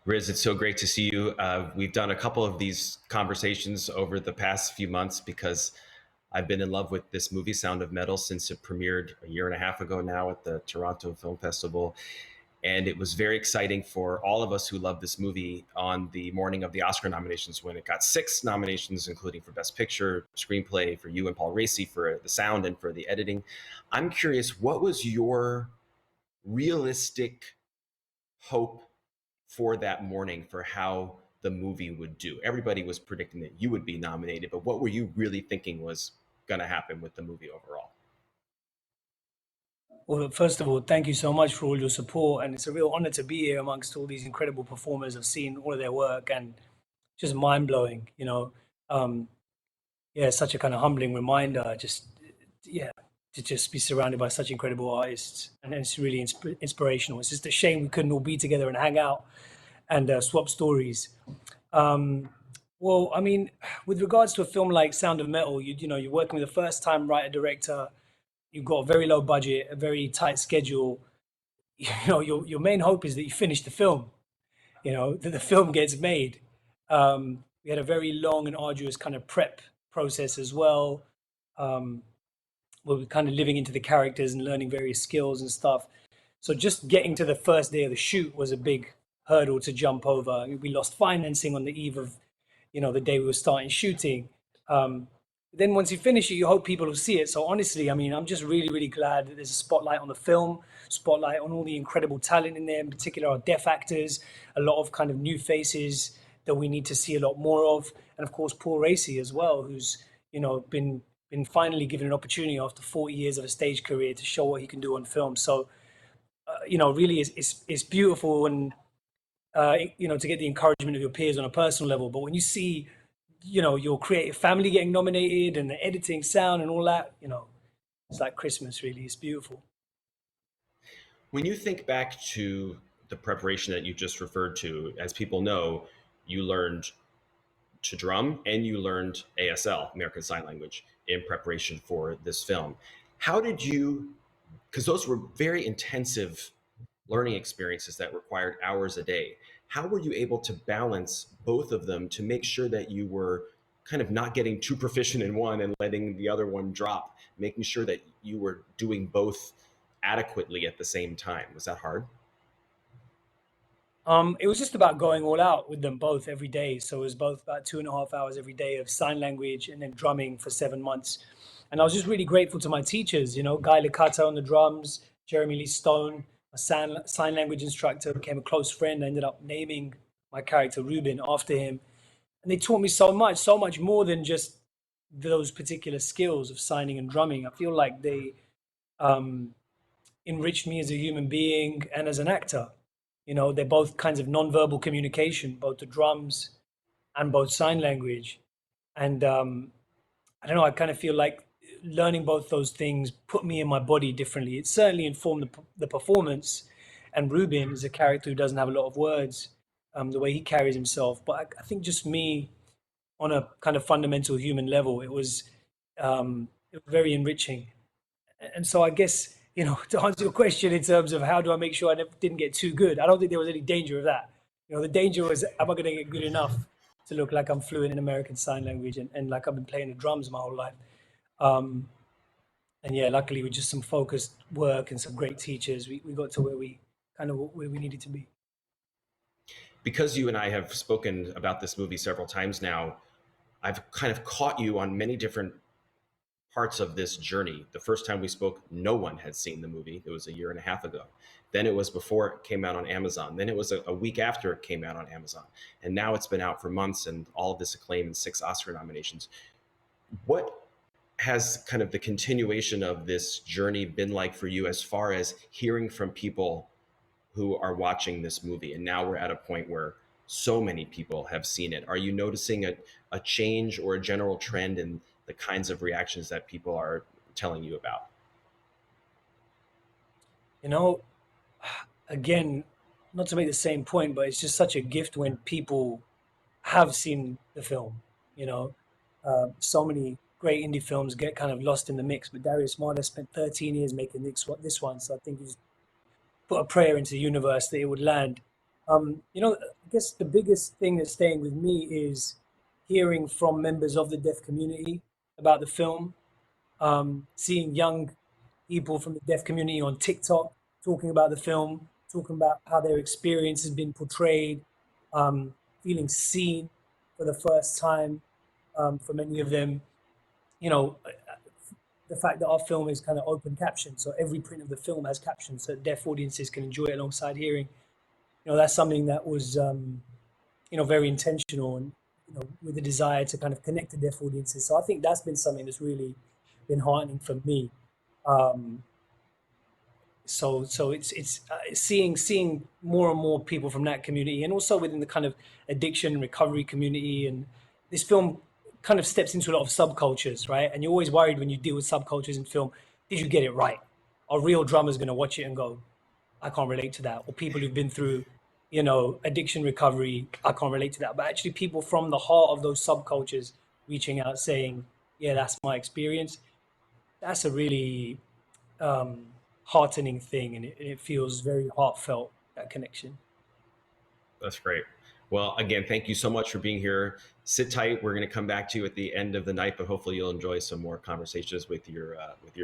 Riz, it's so great to see you. We've done a couple of these conversations over the past few months because I've been in love with this movie, Sound of Metal, since it premiered a year and a half ago now at the Toronto Film Festival. And it was very exciting for all of us who love this movie on the morning of the Oscar nominations when it got 6 nominations, including for Best Picture, Screenplay, for you and Paul Raci, for the sound and for the editing. I'm curious, what was your realistic hope for that morning for how the movie would do? Everybody was predicting that you would be nominated, but what were you really thinking was going to happen with the movie overall? Well, first of all, thank you so much for all your support, and it's a real honor to be here amongst all these incredible performers. I've seen all of their work, and just mind blowing. Um, yeah, such a kind of humbling reminder. Just yeah, to just be surrounded by such incredible artists, and it's really inspirational. It's just a shame we couldn't all be together and hang out and swap stories. Um, well, I mean, with regards to a film like Sound of Metal, you're working with a first time writer director. You've got a very low budget, a very tight schedule. Your main hope is that you finish the film. That the film gets made. We had a very long and arduous kind of prep process as well, um, where we're kind of living into the characters and learning various skills and stuff. So just getting to the first day of the shoot was a big hurdle to jump over. We lost financing on the eve of, the day we were starting shooting. Um, then once you finish it, you hope people will see it. So honestly, I mean, I'm just really, really glad that there's a spotlight on the film, spotlight on all the incredible talent in there, in particular our deaf actors, a lot of kind of new faces that we need to see a lot more of. And of course, Paul Raci as well, who's, been finally given an opportunity after 40 years of a stage career to show what he can do on film. So, really it's beautiful and, to get the encouragement of your peers on a personal level. But when you see your creative family getting nominated and the editing, sound, and all that. It's like Christmas, really. It's beautiful. When you think back to the preparation that you just referred to, as people know, you learned to drum and you learned ASL, American Sign Language, in preparation for this film. How did you, because those were very intensive learning experiences that required hours a day. How were you able to balance both of them to make sure that you were kind of not getting too proficient in one and letting the other one drop, making sure that you were doing both adequately at the same time? Was that hard? It was just about going all out with them both every day. So it was both about 2.5 hours every day of sign language and then drumming for 7 months. And I was just really grateful to my teachers, Guy Licata on the drums, Jeremy Lee Stone, a sign language instructor, became a close friend. I ended up naming my character Ruben after him. And they taught me so much more than just those particular skills of signing and drumming. I feel like they um, enriched me as a human being and as an actor. They're both kinds of nonverbal communication, both the drums and both sign language. And I don't know, I kind of feel like learning both those things put me in my body differently. It certainly informed the performance. And Ruben is a character who doesn't have a lot of words, the way he carries himself. But I think just me on a kind of fundamental human level, it was very enriching. And so I guess, to answer your question in terms of how do I make sure I didn't get too good, I don't think there was any danger of that. The danger was, am I going to get good enough to look like I'm fluent in American Sign Language and like I've been playing the drums my whole life. Um, and yeah, luckily with just some focused work and some great teachers, we got to where we needed to be. Because you and I have spoken about this movie several times now, I've kind of caught you on many different parts of this journey. The first time we spoke, no one had seen the movie. It was a year and a half ago. Then it was before it came out on Amazon. Then it was a week after it came out on Amazon. And now it's been out for months and all of this acclaim and 6 Oscar nominations. What has kind of the continuation of this journey been like for you as far as hearing from people who are watching this movie? And now we're at a point where so many people have seen it. Are you noticing a change or a general trend in the kinds of reactions that people are telling you about? You know, Again, not to make the same point, but it's just such a gift when people have seen the film. You know, so many great indie films get kind of lost in the mix, but Darius Marder spent 13 years making this one, so I think he's put a prayer into the universe that it would land. I guess the biggest thing that's staying with me is hearing from members of the deaf community about the film, seeing young people from the deaf community on TikTok talking about the film, talking about how their experience has been portrayed, um, feeling seen for the first time for many of them. You know, the fact that our film is kind of open caption, so every print of the film has captions, so deaf audiences can enjoy it alongside hearing. That's something that was very intentional and with a desire to kind of connect to deaf audiences. So I think that's been something that's really been heartening for me. Um, so it's seeing more and more people from that community, and also within the kind of addiction and recovery community. And this film kind of steps into a lot of subcultures, right? And you're always worried when you deal with subcultures in film, did you get it right? Are real drummers going to watch it and go, I can't relate to that? Or people who've been through addiction recovery, I can't relate to that? But actually people from the heart of those subcultures reaching out saying, yeah, that's my experience. That's a really heartening thing, and it feels very heartfelt, that connection. That's great. Well, again, thank you so much for being here. Sit tight. We're going to come back to you at the end of the night, but hopefully you'll enjoy some more conversations with your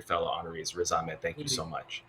fellow honorees. Riz Ahmed, thank you so Absolutely. much.